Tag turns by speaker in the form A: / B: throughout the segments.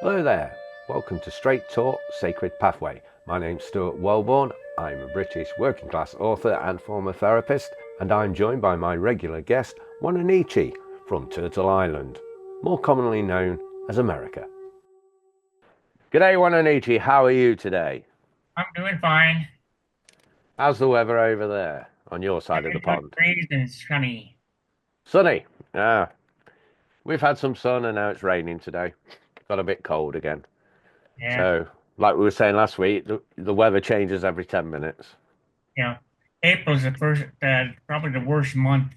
A: Hello there, welcome to Straight Talk Sacred Pathway. My name's Stuart Wellborn. I'm a British working class author and former therapist, and I'm joined by my regular guest, Wa-Na-Nee-Che from Turtle Island, more commonly known as America. G'day Wa-Na-Nee-Che, how are you today?
B: I'm doing fine.
A: How's the weather over there on your side of the
B: 100
A: pond?
B: degrees and sunny.
A: Sunny. We've had some sun and now it's raining today. Got a bit cold again.
B: Yeah,
A: So, like we were saying last week, the weather changes every 10 minutes.
B: yeah. April's the first, probably the worst month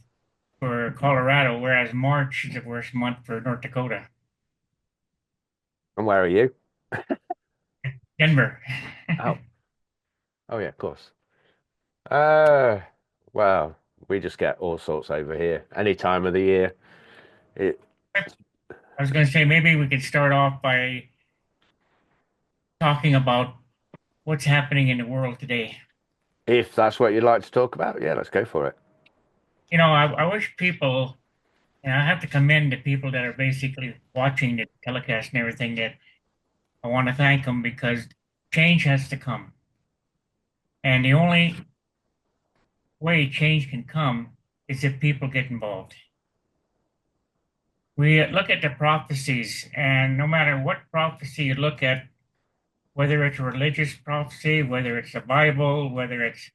B: for Colorado, whereas March is the worst month for North Dakota.
A: And where are you?
B: Denver.
A: Oh, oh yeah, of course. Uh, well, we just get all sorts over here. Any time of the year. It,
B: I was going to say maybe we could start off by talking about what's happening in the world today.
A: if that's what you'd like to talk about, yeah, let's go for it.
B: I wish people, and I have to commend the people that are basically watching the telecast and everything, that I want to thank them because change has to come. And the only way change can come is if people get involved. We look at the prophecies, and no matter what prophecy you look at, whether it's a religious prophecy, whether it's the Bible, whether it's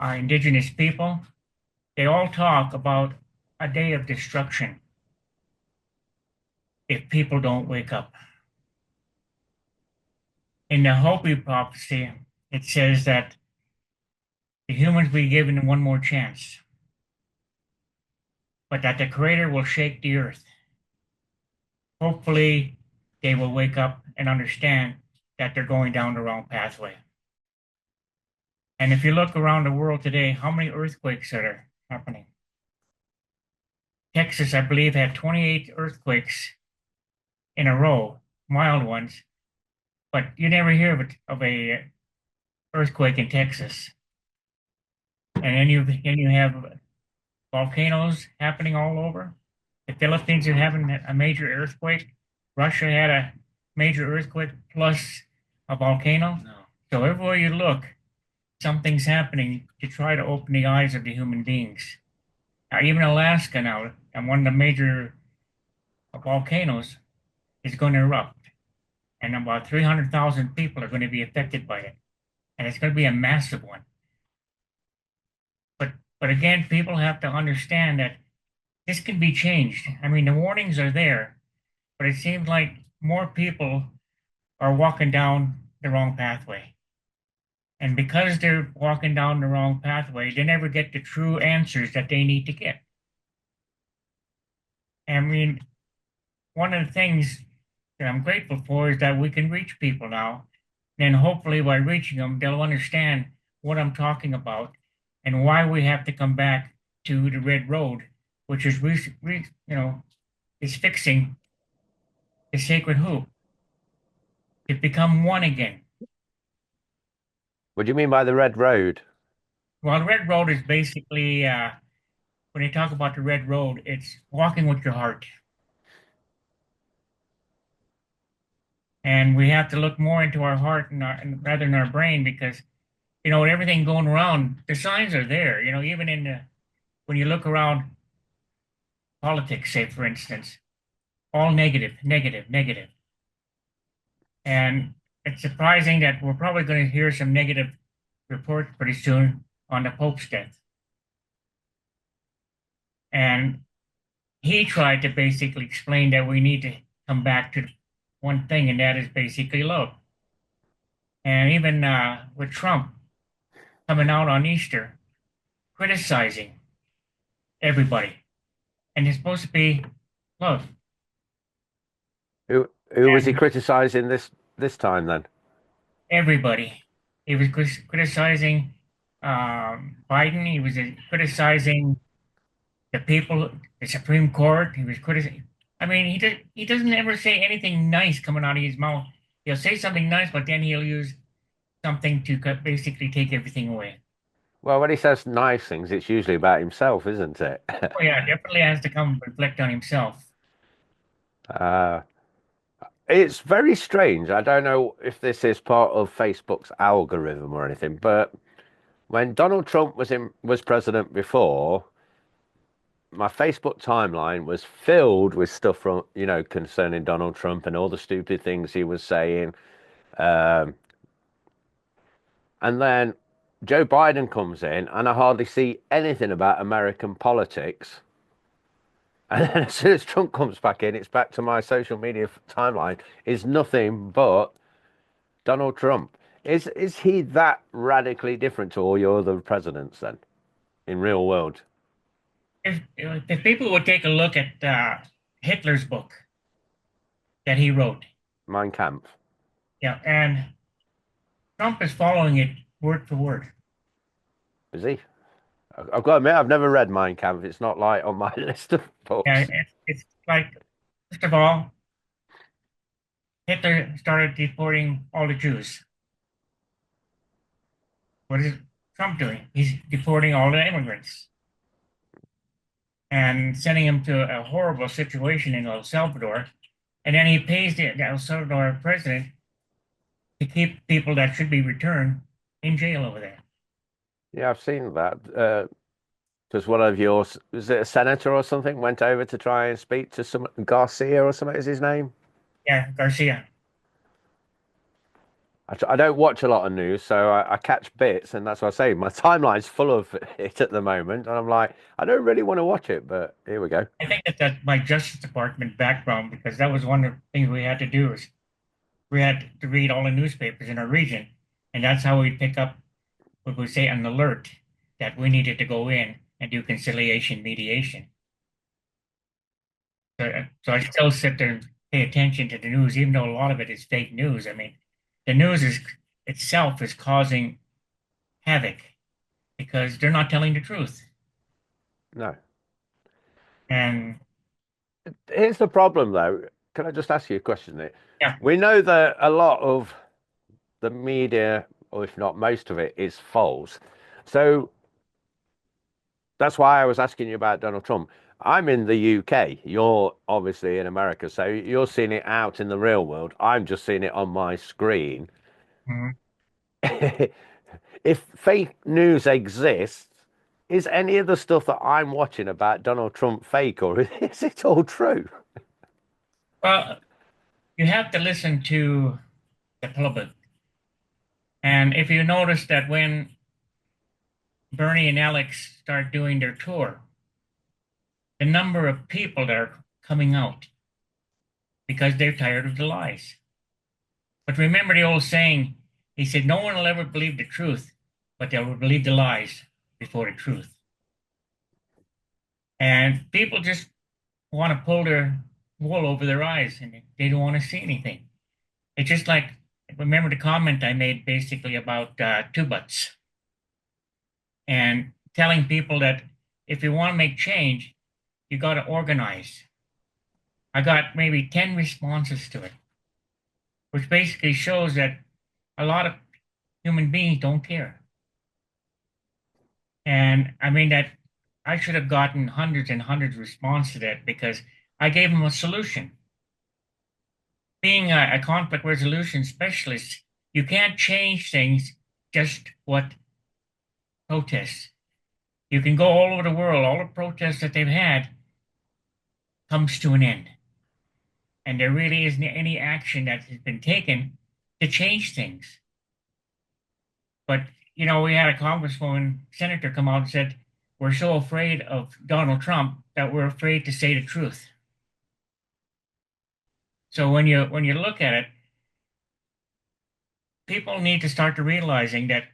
B: indigenous people, they all talk about a day of destruction if people don't wake up. In the Hopi prophecy, it says that the humans will be given one more chance, but that the Creator will shake the earth. Hopefully, they will wake up and understand that they're going down the wrong pathway. And if you look around the world today, how many earthquakes are happening? Texas, I believe, had 28 earthquakes in a row, mild ones, but you never hear of a earthquake in Texas. And then you have volcanoes happening all over. The Philippines are having a major earthquake. Russia had a major earthquake plus a volcano. No. So everywhere you look, something's happening to try to open the eyes of the human beings. Now, even Alaska now, and one of the major volcanoes is going to erupt, and about 300,000 people are going to be affected by it, and it's going to be a massive one. But again, people have to understand that this can be changed. I mean, the warnings are there, but it seems like more people are walking down the wrong pathway. And because they're walking down the wrong pathway, they never get the true answers that they need to get. I mean, one of the things that I'm grateful for is that we can reach people now. And hopefully, by reaching them, they'll understand what I'm talking about and why we have to come back to the red road, which is, is fixing the sacred hoop to become one again.
A: What do you mean by the Red Road?
B: Well, the red road is basically, when they talk about the red road, it's walking with your heart. And we have to look more into our heart and rather than our brain because with everything going around, the signs are there. Even when you look around politics, say for instance, all negative, negative, negative. And it's surprising that we're probably going to hear some negative reports pretty soon on the Pope's death. And he tried to basically explain that we need to come back to one thing, and that is basically love. And even with Trump coming out on Easter, criticizing everybody, and it's supposed to be love.
A: Who was he
B: And
A: criticizing this time then?
B: everybody. He was criticizing Biden. He was criticizing the people, the Supreme Court. He was criticizing. I mean, he doesn't ever say anything nice coming out of his mouth. He'll say something nice, but then he'll use something to basically take everything away.
A: Well, when he says nice things, it's usually about himself, isn't it?
B: Oh yeah, definitely has to come reflect on himself.
A: uh, It's very strange. I don't know if this is part of Facebook's algorithm or anything, but when Donald Trump was president before, my Facebook timeline was filled with stuff from, concerning Donald Trump and all the stupid things he was saying. Um, and then Joe Biden comes in, and I hardly see anything about American politics. And then as soon as Trump comes back in, it's back to my social media timeline. Is nothing but Donald Trump. Is he that radically different to all your other presidents then in real world?
B: If people would take a look at Hitler's book that he wrote,
A: Mein Kampf.
B: yeah, and Trump is following it word for word.
A: Is he? I've got to admit, I've never read Mein Kampf. It's not like on my list of
B: Yeah,
A: books.
B: it's like, first of all, Hitler started deporting all the Jews. What is Trump doing? He's deporting all the immigrants and sending them to a horrible situation in El Salvador. And then he pays the El Salvador president to keep people that should be returned in jail over there.
A: Yeah, I've seen that. Because one of yours, was it a senator or something, went over to try and speak to some Garcia or something is his name?
B: Yeah, Garcia.
A: I don't watch a lot of news, so I catch bits, and that's what I say. My timeline's full of it at the moment, and I'm like, I don't really want to watch it, but here we go.
B: I think that's my Justice Department background because that was one of the things we had to do is we had to read all the newspapers in our region, and that's how we pick up what we say an alert that we needed to go in and do conciliation mediation. So I still sit there and pay attention to the news, even though a lot of it is fake news. I mean, the news is itself is causing havoc because they're not telling the truth.
A: No.
B: And
A: Here's the problem, though. Can I just ask you a question, Nick?
B: yeah,
A: We know that a lot of the media, or if not most of it, is false. So that's why I was asking you about Donald Trump. I'm in the UK. You're obviously in America, so you're seeing it out in the real world. I'm just seeing it on my screen.
B: mhm.
A: If fake news exists, is any of the stuff that I'm watching about Donald Trump fake, or is it all true?
B: Well, you have to listen to the public. And if you notice that when Bernie and Alex start doing their tour, the number of people that are coming out because they're tired of the lies. But remember the old saying, he said, no one will ever believe the truth, but they will believe the lies before the truth. And people just want to pull their wool over their eyes and they don't want to see anything. It's just like, remember the comment I made basically about two butts and telling people that if you want to make change, you got to organize. I got maybe 10 responses to it, which basically shows that a lot of human beings don't care. And I mean that I should have gotten hundreds and hundreds of responses to that because I gave them a solution. Being a conflict resolution specialist, you can't change things just what protests. You can go all over the world, all the protests that they've had comes to an end. And there really isn't any action that has been taken to change things. But, we had a congresswoman, senator come out and said, we're so afraid of Donald Trump that we're afraid to say the truth. So when you look at it, people need to start to realizing that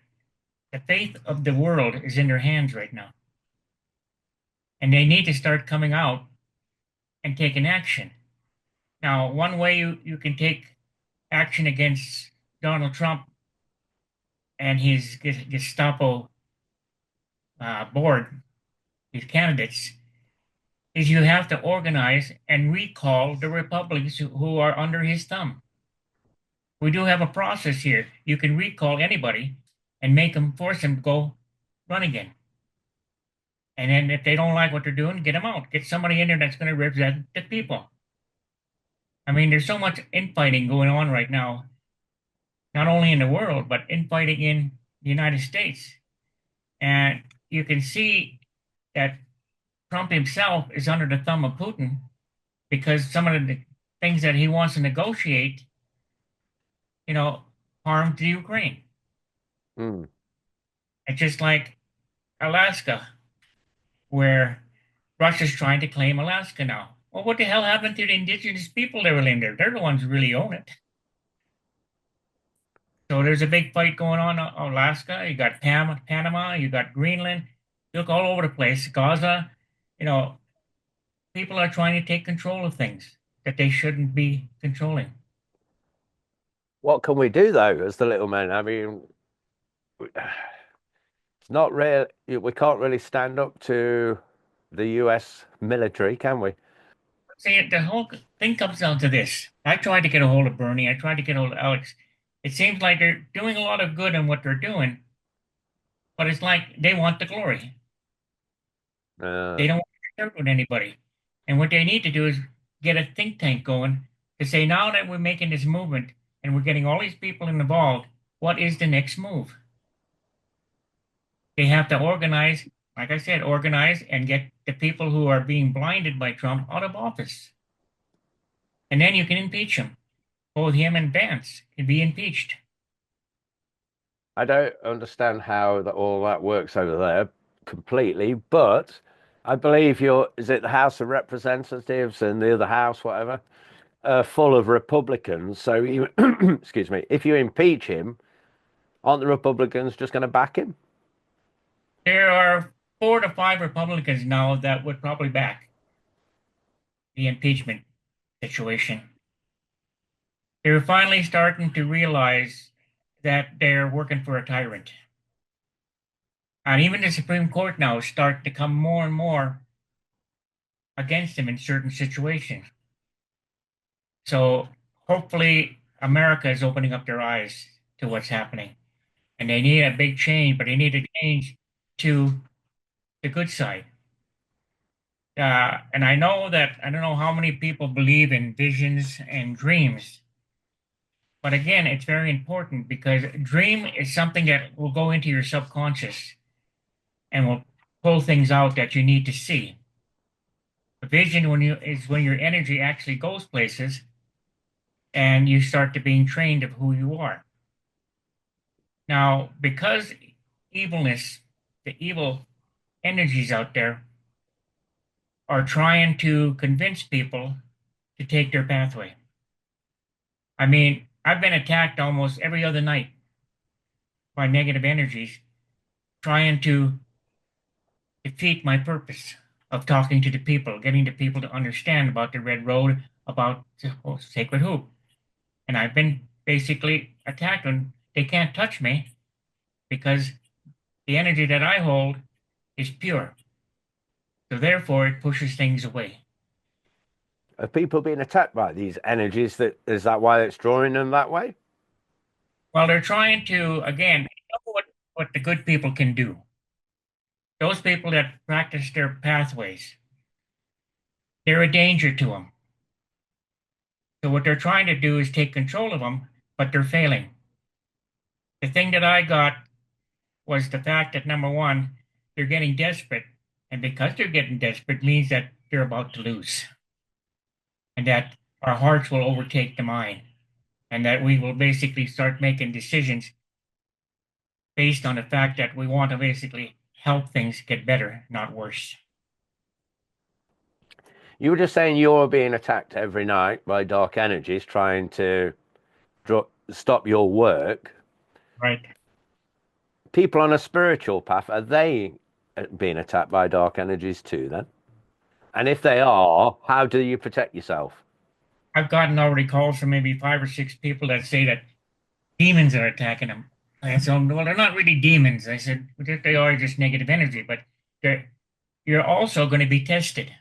B: the fate of the world is in their hands right now. And they need to start coming out and taking action. Now, one way you can take action against Donald Trump and his Gestapo board, his candidates, is you have to organize and recall the Republicans who are under his thumb. We do have a process here. You can recall anybody and force them to go run again. And then if they don't like what they're doing, get them out. Get somebody in there that's going to represent the people. I mean, there's so much infighting going on right now, not only in the world, but infighting in the United States. And you can see that Trump himself is under the thumb of Putin because some of the things that he wants to negotiate, you know, harm to Ukraine.
A: Hmm.
B: It's just like Alaska, where Russia's trying to claim Alaska now. Well, what the hell happened to the indigenous people that were in there? They're the ones who really own it. So there's a big fight going on in Alaska. You got Panama, you got Greenland. You look all over the place. Gaza, you know, people are trying to take control of things that they shouldn't be controlling.
A: What can we do though, as the little men? I mean, it's not real. We can't really stand up to the US military, can we?
B: See, the whole thing comes down to this. I tried to get a hold of Bernie. I tried to get a hold of Alex. It seems like they're doing a lot of good in what they're doing, but it's like they want the glory.
A: Uh,
B: They don't want to share with anybody. And what they need to do is get a think tank going to say, now that we're making this movement and we're getting all these people involved, what is the next move? They have to organize, like I said, organize and get the people who are being blinded by Trump out of office. And then you can impeach him. Both him and Vance can be impeached.
A: I don't understand how all that works over there completely, but I believe is it the House of Representatives and the other house, whatever, full of Republicans. So you, excuse me, if you impeach him, aren't the Republicans just going to back him?
B: There are 4 to 5 Republicans now that would probably back the impeachment situation. They're finally starting to realize that they're working for a tyrant. And even the Supreme Court now is starting to come more and more against him in certain situations. So hopefully America is opening up their eyes to what's happening. And they need a big change, but they need a change to the good side. And I know that I don't know how many people believe in visions and dreams, but again, it's very important because dream is something that will go into your subconscious and will pull things out that you need to see. A vision is when your energy actually goes places and you start to being trained of who you are. Now, because evilness, the evil energies out there are trying to convince people to take their pathway. I mean, I've been attacked almost every other night by negative energies trying to defeat my purpose of talking to the people, getting the people to understand about the Red Road, about the whole sacred hoop. And I've been basically attacked and they can't touch me because the energy that I hold is pure. So therefore it pushes things away.
A: Are people being attacked by these energies? That is that why it's drawing them that way?
B: Well, they're trying to, again, know what the good people can do. Those people that practice their pathways, they're a danger to them. So what they're trying to do is take control of them, but they're failing. The thing that I got was the fact that number one, they're getting desperate. And because they're getting desperate means that they're about to lose. And that our hearts will overtake the mind. And that we will basically start making decisions based on the fact that we want to basically help things get better, not worse.
A: You were just saying you're being attacked every night by dark energies trying to stop your work.
B: Right.
A: People on a spiritual path, are they being attacked by dark energies too then? And if they are, how do you protect yourself?
B: I've gotten already calls from maybe 5 or 6 people that say that demons are attacking them. And so, well, they're not really demons. I said, well, they are just negative energy, but you're also going to be tested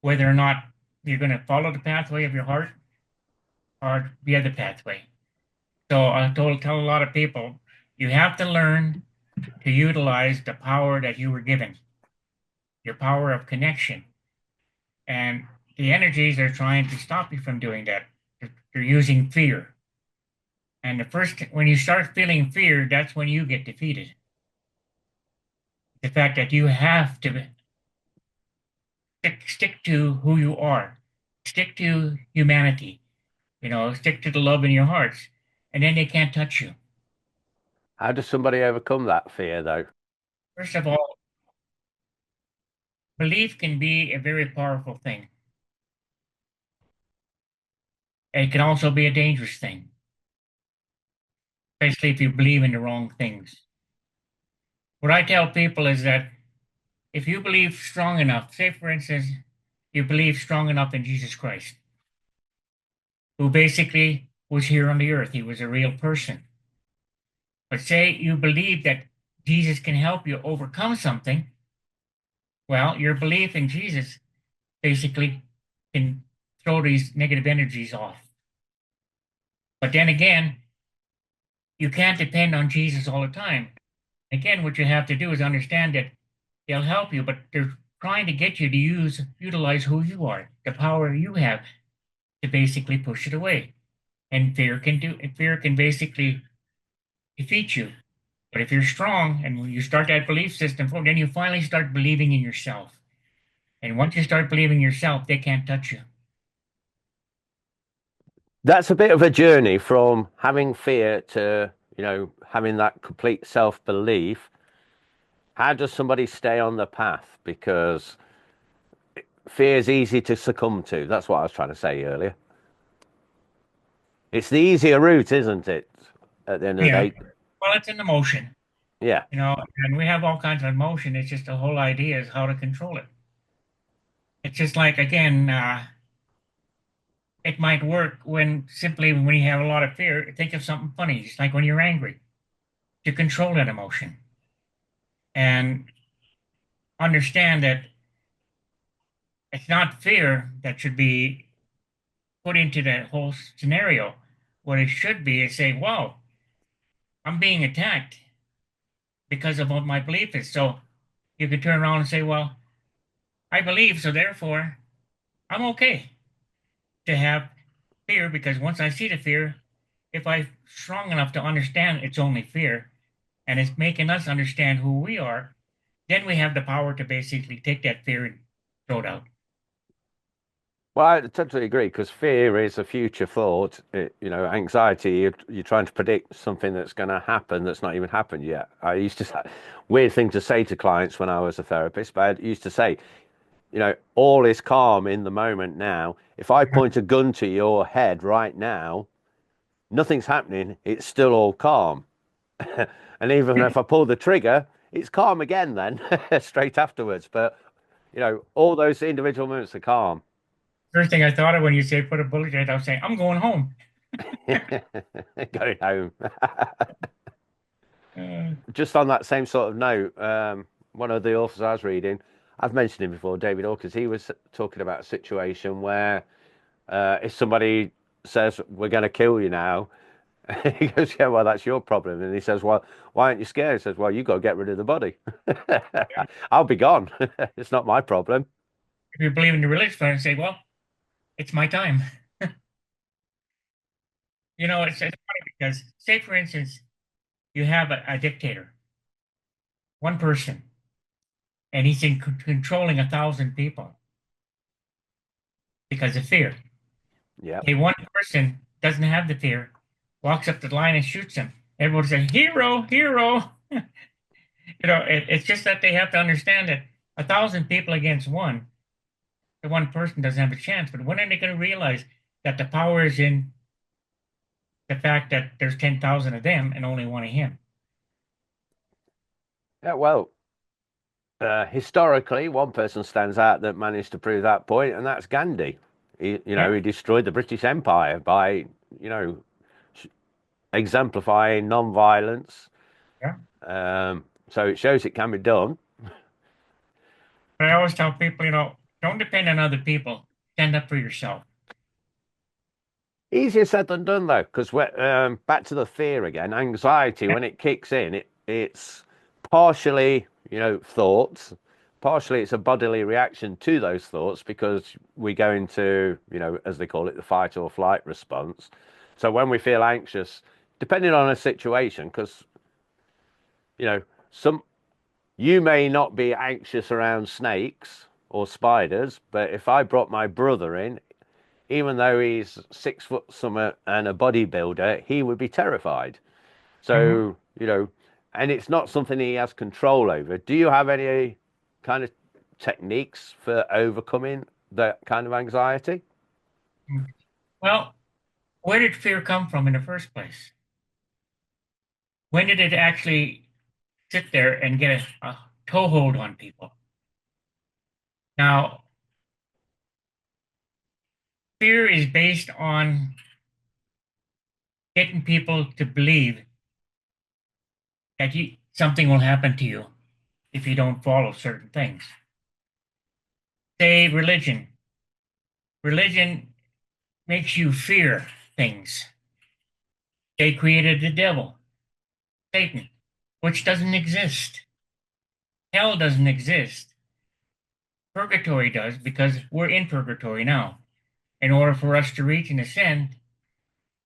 B: whether or not you're going to follow the pathway of your heart or the other pathway. So tell a lot of people, you have to learn to utilize the power that you were given, your power of connection. And the energies are trying to stop you from doing that. They're using fear. And when you start feeling fear, that's when you get defeated. The fact that you have to stick to who you are, stick to humanity, stick to the love in your hearts, and then they can't touch you.
A: How does somebody overcome that fear, though?
B: First of all, belief can be a very powerful thing. It can also be a dangerous thing, especially if you believe in the wrong things. What I tell people is that if you believe strong enough, say for instance, you believe strong enough in Jesus Christ, who basically was here on the earth, he was a real person. But say you believe that Jesus can help you overcome something, well, your belief in Jesus basically can throw these negative energies off. But then again, you can't depend on Jesus all the time. Again, what you have to do is understand that they'll help you, but they're trying to get you to utilize who you are, the power you have to basically push it away. And fear can basically defeat you. But if you're strong and when you start that belief system, then you finally start believing in yourself. And once you start believing in yourself, they can't touch you.
A: That's a bit of a journey from having fear to, having that complete self-belief. How does somebody stay on the path? Because fear is easy to succumb to. That's what I was trying to say earlier. It's the easier route, isn't it? At the end of the
B: Yeah.
A: day.
B: Well, it's an emotion,
A: Yeah.
B: and we have all kinds of emotion. It's just the whole idea is how to control it. It's just like, again, it might work when you have a lot of fear, think of something funny. It's like when you're angry, to control that emotion and understand that it's not fear that should be put into that whole scenario. What it should be is say, "Wow, I'm being attacked because of what my belief is." So you could turn around and say, "Well, I believe, so therefore I'm okay to have fear because once I see the fear, if I'm strong enough to understand it's only fear and it's making us understand who we are, then we have the power to basically take that fear and throw it out."
A: Well, I totally agree because fear is a future thought. Anxiety, you're trying to predict something that's going to happen that's not even happened yet. I used to say, weird thing to say to clients when I was a therapist, but I used to say, all is calm in the moment now. If I point a gun to your head right now, nothing's happening. It's still all calm. And even if I pull the trigger, it's calm again then, straight afterwards. But, all those individual moments are calm.
B: First thing I thought of when you say put a bullet in it, I was saying, I'm going home.
A: Going home.
B: Uh,
A: Just on that same sort of note, one of the authors I was reading, I've mentioned him before, David Hawkins, he was talking about a situation where if somebody says, we're going to kill you now, he goes, yeah, well, that's your problem. And he says, well, why aren't you scared? He says, well, you got to get rid of the body. I'll be gone. It's not my problem.
B: if you believe in the religious one, say, well, it's my time. It's funny because, say, for instance, you have a dictator, one person, and he's controlling 1,000 people because of fear.
A: Yeah.
B: Hey, one person doesn't have the fear, walks up the line and shoots him. Everyone says, hero, hero. It's just that they have to understand that 1,000 people against one, the one person doesn't have a chance. But when are they going to realize that the power is in the fact that there's 10,000 of them and only one of him?
A: Yeah, well, historically, one person stands out that managed to prove that point, and that's Gandhi.
B: Yeah,
A: He destroyed the British Empire by, you know, exemplifying non-violence.
B: yeah.
A: So it shows it can be done.
B: But I always tell people, don't depend on other people. Stand up for yourself.
A: Easier said than done, though, because back to the fear again. Anxiety,
B: Yeah,
A: when it kicks in, it's partially, thoughts, partially it's a bodily reaction to those thoughts because we go into, as they call it, the fight or flight response. So when we feel anxious, depending on a situation, because, some you may not be anxious around snakes or spiders, but if I brought my brother in, even though he's 6 foot something and a bodybuilder, he would be terrified.
B: Mhm.
A: So, and it's not something he has control over. Do you have any kind of techniques for overcoming that kind of anxiety?
B: Well, where did fear come from in the first place? When did it actually sit there and get a toehold on people? Now, fear is based on getting people to believe that something will happen to you if you don't follow certain things. Say religion. Religion makes you fear things. They created the devil, Satan, which doesn't exist. Hell doesn't exist. Purgatory does because we're in purgatory now. In order for us to reach and ascend,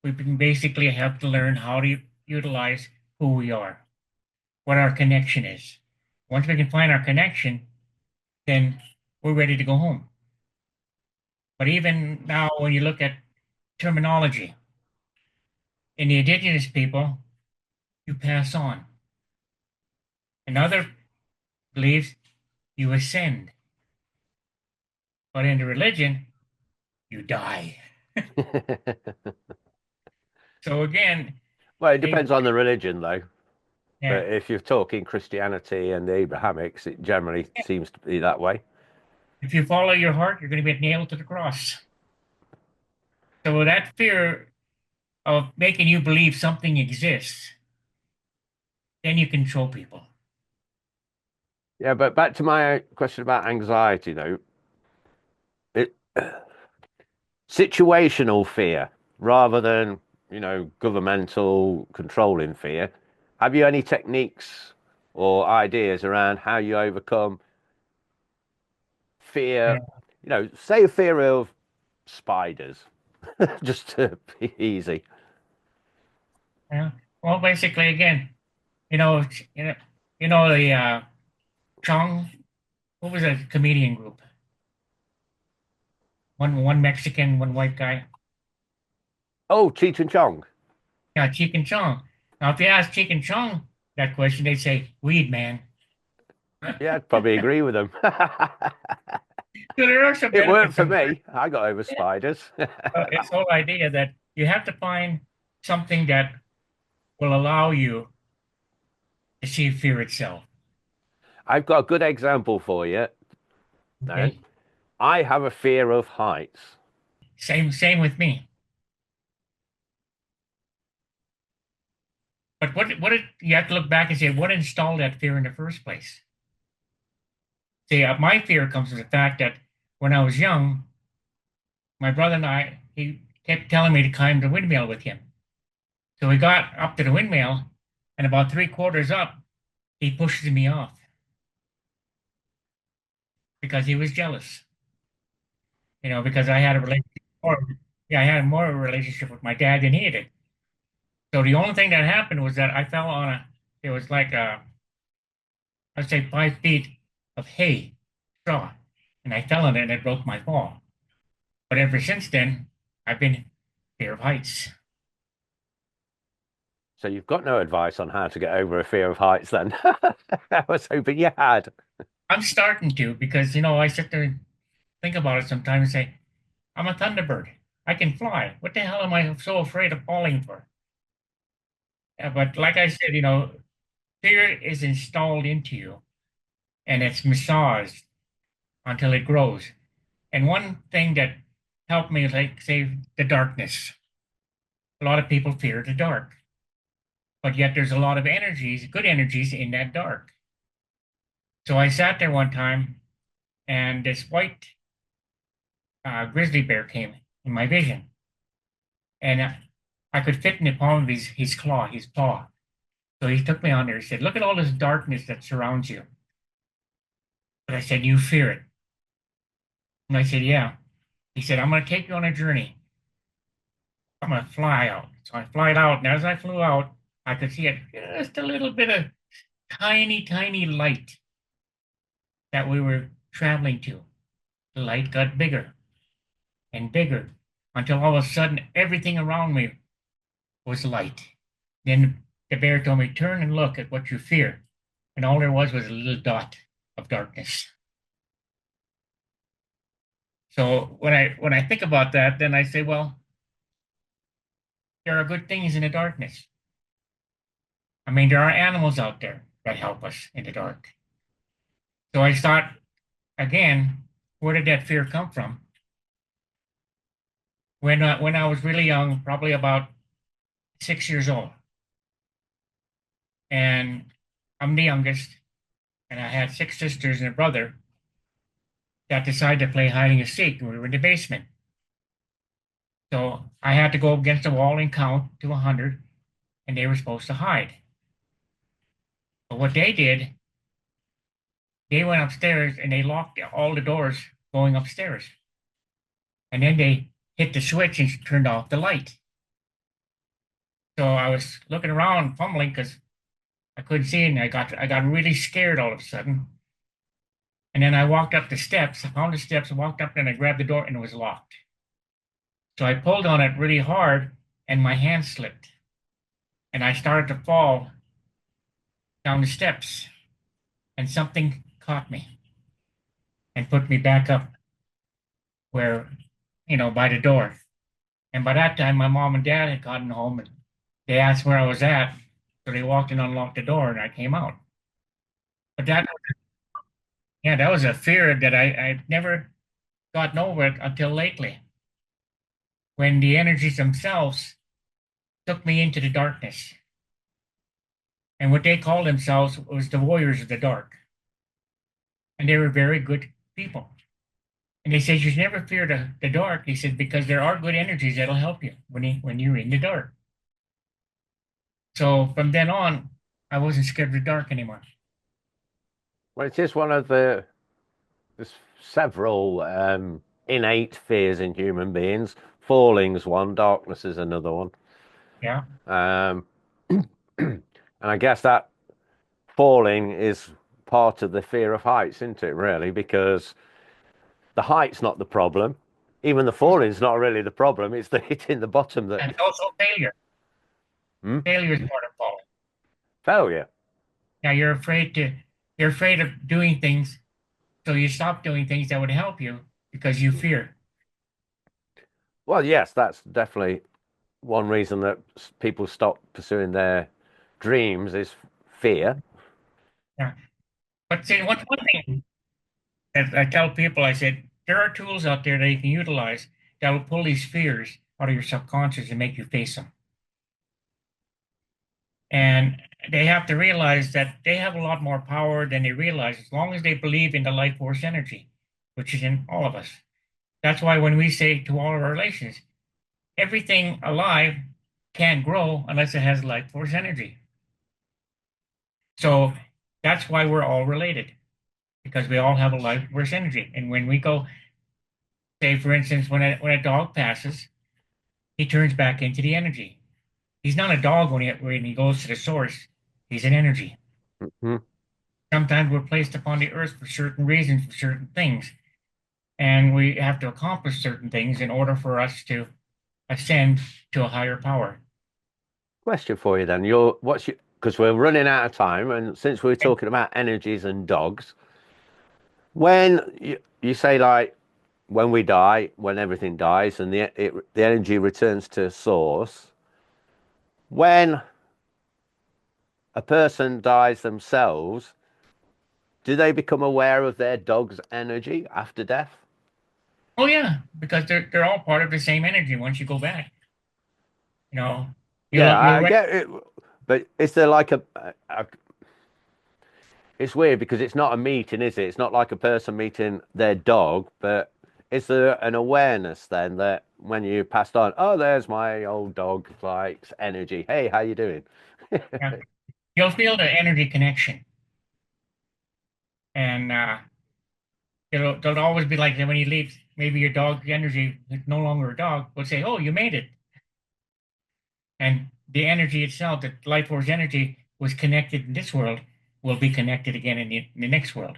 B: we basically have to learn how to utilize who we are, what our connection is. Once we can find our connection, then we're ready to go home. But even now, when you look at terminology, in the indigenous people, you pass on. In other beliefs, you ascend. But in the religion, you die. So again,
A: Well, it
B: they,
A: depends on the religion, though.
B: yeah,
A: But if you're talking Christianity and the Abrahamics, it generally seems to be that way.
B: if you follow your heart, you're going to be nailed to the cross. So that fear of making you believe something exists, then you control people.
A: Yeah, but back to my question about anxiety, though. It, situational fear rather than, governmental controlling fear. Have you any techniques or ideas around how you overcome fear?
B: Yeah.
A: Say fear of spiders, just to be easy.
B: Yeah. Well, basically, again, you know, you know, the Chong. What was that comedian group? One Mexican, one white guy.
A: Oh, Cheech and Chong.
B: Yeah, Cheek and Chong. Now, if you ask Cheek and Chong that question, they'd say, "Weed, man."
A: Yeah, I'd probably agree with them.
B: So there are some
A: It worked
B: benefits
A: for
B: of
A: me. I got over
B: it.
A: spiders.
B: It's the whole idea that you have to find something that will allow you to see fear itself.
A: I've got a good example for you. Then
B: Okay.
A: I have a fear of heights.
B: Same with me. But you have to look back and say, what installed that fear in the first place? See, my fear comes from the fact that when I was young, my brother and he kept telling me to climb the windmill with him. So we got up to the windmill, and about 3/4 up, he pushes me off because he was jealous. Because I had a relationship, yeah, I had more of a relationship with my dad than he did. So the only thing that happened was that I fell on it was like I'd say 5 feet of hay, straw, and I fell on it and it broke my fall. But ever since then, I've been fear of heights.
A: So you've got no advice on how to get over a fear of heights then. I was hoping you had.
B: I'm starting to because I sit there and think about it sometimes and say, I'm a thunderbird. I can fly. What the hell am I so afraid of falling for? Yeah, but like I said, fear is installed into you and it's massaged until it grows. And one thing that helped me, like, say, the darkness. A lot of people fear the dark, but yet there's a lot of energies, good energies in that dark. So I sat there one time and this white grizzly bear came in my vision. And I could fit in the palm of his claw, his paw. So he took me on there. He said, look at all this darkness that surrounds you. But I said, you fear it. And I said, yeah. He said, I'm going to take you on a journey. I'm going to fly out. So I flied out, and as I flew out, I could see just a little bit of tiny, tiny light that we were traveling to. The light got bigger and bigger until all of a sudden everything around me was light. Then the bear told me, turn and look at what you fear. And all there was a little dot of darkness. So when I think about that, then I say, well, there are good things in the darkness. I mean, there are animals out there that help us in the dark. So I thought, again, where did that fear come from? When I was really young, probably about 6 years old, and I'm the youngest, and I had six sisters and a brother that decided to play hiding and seek, and we were in the basement. So I had to go against the wall and count to 100, and they were supposed to hide. But what they did, they went upstairs and they locked all the doors going upstairs. And then they hit the switch and turned off the light. So I was looking around, fumbling because I couldn't see, and I got really scared all of a sudden. And then I walked up the steps. I found the steps, I walked up, and I grabbed the door, and it was locked. So I pulled on it really hard, and my hand slipped, and I started to fall down the steps, and something caught me and put me back up where, by the door. And by that time, my mom and dad had gotten home, and they asked where I was at. So they walked and unlocked the door, and I came out. But yeah, that was a fear that I never gotten over it until lately, when the energies themselves took me into the darkness. And what they called themselves was the warriors of the dark. And they were very good people. And they said, you should never fear the dark. He said, because there are good energies that'll help you when you're in the dark. So from then on, I wasn't scared of the dark anymore.
A: Well, it is one of there's several innate fears in human beings. Falling's one, darkness is another one.
B: Yeah.
A: Um, and I guess that falling is part of the fear of heights, isn't it, really? Because the height's not the problem. Even the falling's not really the problem. It's the hitting the bottom that.
B: And also failure.
A: Hmm?
B: Failure is part of falling.
A: Failure.
B: Now you're afraid of doing things, so you stop doing things that would help you because you fear.
A: Well, yes, that's definitely one reason that people stop pursuing their dreams is fear.
B: Yeah. But see, one thing that I tell people, I said, there are tools out there that you can utilize that will pull these fears out of your subconscious and make you face them. And they have to realize that they have a lot more power than they realize as long as they believe in the life force energy, which is in all of us. That's why when we say to all of our relations, everything alive can't grow unless it has life force energy. So that's why we're all related, because we all have a life force energy. And when we go, say, for instance, when a dog passes, he turns back into the energy. He's not a dog when he goes to the source. He's an energy.
A: Hmm.
B: Sometimes we're placed upon the earth for certain reasons, for certain things, and we have to accomplish certain things in order for us to ascend to a higher power.
A: Question for you then. Because we're running out of time, and since we're
B: And,
A: talking about energies and dogs, when you say like when we die, when everything dies, and the energy returns to source, when a person dies themselves, do they become aware of their dog's energy after death?
B: oh yeah, because they're all part of the same energy once you go back. You know,
A: Yeah,
B: you'll
A: I get it, but is there like a it's weird because it's not a meeting, is it? It's not like a person meeting their dog, but is there an awareness then that when you passed on, oh, there's my old dog, like energy. Hey, how you doing?
B: yeah, you'll feel the energy connection. And There'll always be like that when you leave, maybe your dog energy is no longer a dog, will say, "Oh, you made it." And the energy itself, the life force energy, was connected in this world, will be connected again in the next world.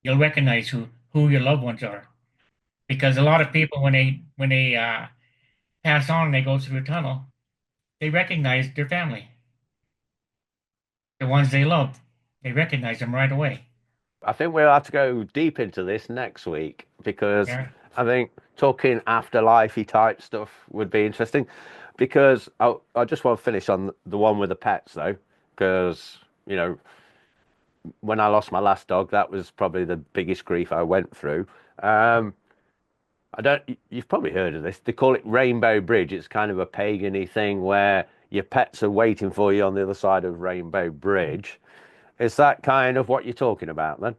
B: You'll recognize who your loved ones are. Because a lot of people, when they pass on and they go through a tunnel, they recognize their family, the ones they love. They recognize them right away.
A: I think we'll have to go deep into this next week because
B: Yeah,
A: I think talking afterlife-y type stuff would be interesting. Because I just want to finish on the one with the pets though, because you know when I lost my last dog, that was probably the biggest grief I went through. Um, I don't. You've probably heard of this. They call it Rainbow Bridge. It's kind of a pagan-y thing where your pets are waiting for you on the other side of Rainbow Bridge. Is that kind of what you're talking about then?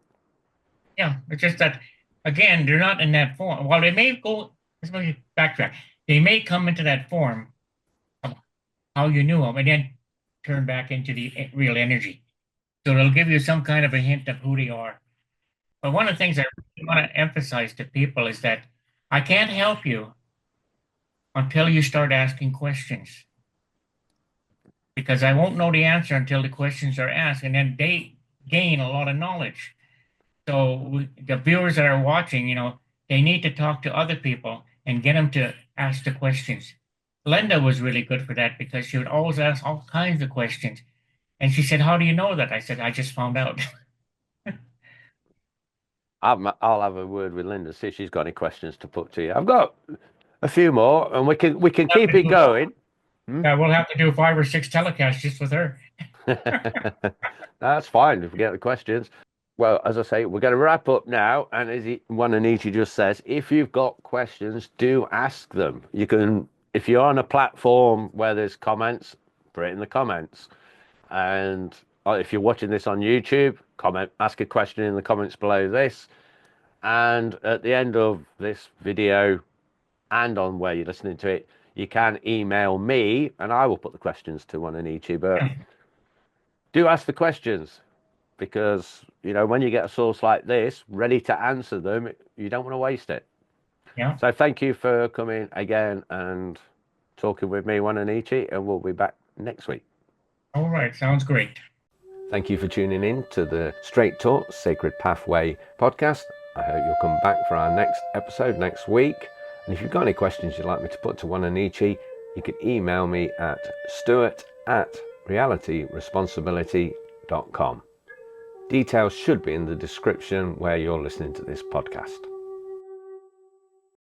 B: yeah. It's just that again, they're not in that form. While they may go, let's maybe backtrack. They may come into that form of how you knew them, and then turn back into the real energy. So it'll give you some kind of a hint of who they are. But one of the things I really want to emphasize to people is that I can't help you until you start asking questions, because I won't know the answer until the questions are asked, and then they gain a lot of knowledge. So the viewers that are watching, they need to talk to other people and get them to ask the questions. Linda was really good for that because she would always ask all kinds of questions. And she said, "How do you know that?" I said, "I just found out."
A: I'll have a word with Linda, see if she's got any questions to put to you. I've got a few more, and we can keep it going.
B: We'll have to do 5 or 6 telecasts just with her.
A: That's fine if we get the questions. Well, as I say, we're going to wrap up now, and as Wa-Na-Nee-Che just says, if you've got questions, do ask them. You can, if you're on a platform where there's comments, put it in the comments. And if you're watching this on YouTube, comment, ask a question in the comments below this. And at the end of this video and on where you're listening to it, you can email me and I will put the questions to Wa-Na-Nee-Che. But
B: Yeah.
A: do ask the questions because, when you get a source like this ready to answer them, you don't want to waste it.
B: Yeah.
A: So thank you for coming again and talking with me, Wa-Na-Nee-Che, and we'll be back next week.
B: All right. Sounds great.
A: Thank you for tuning in to the Straight Talk Sacred Pathway podcast. I hope you'll come back for our next episode next week. And if you've got any questions you'd like me to put to Wa-Na-Nee-Che, you can email me at stuart@realityresponsibility.com. Details should be in the description where you're listening to this podcast.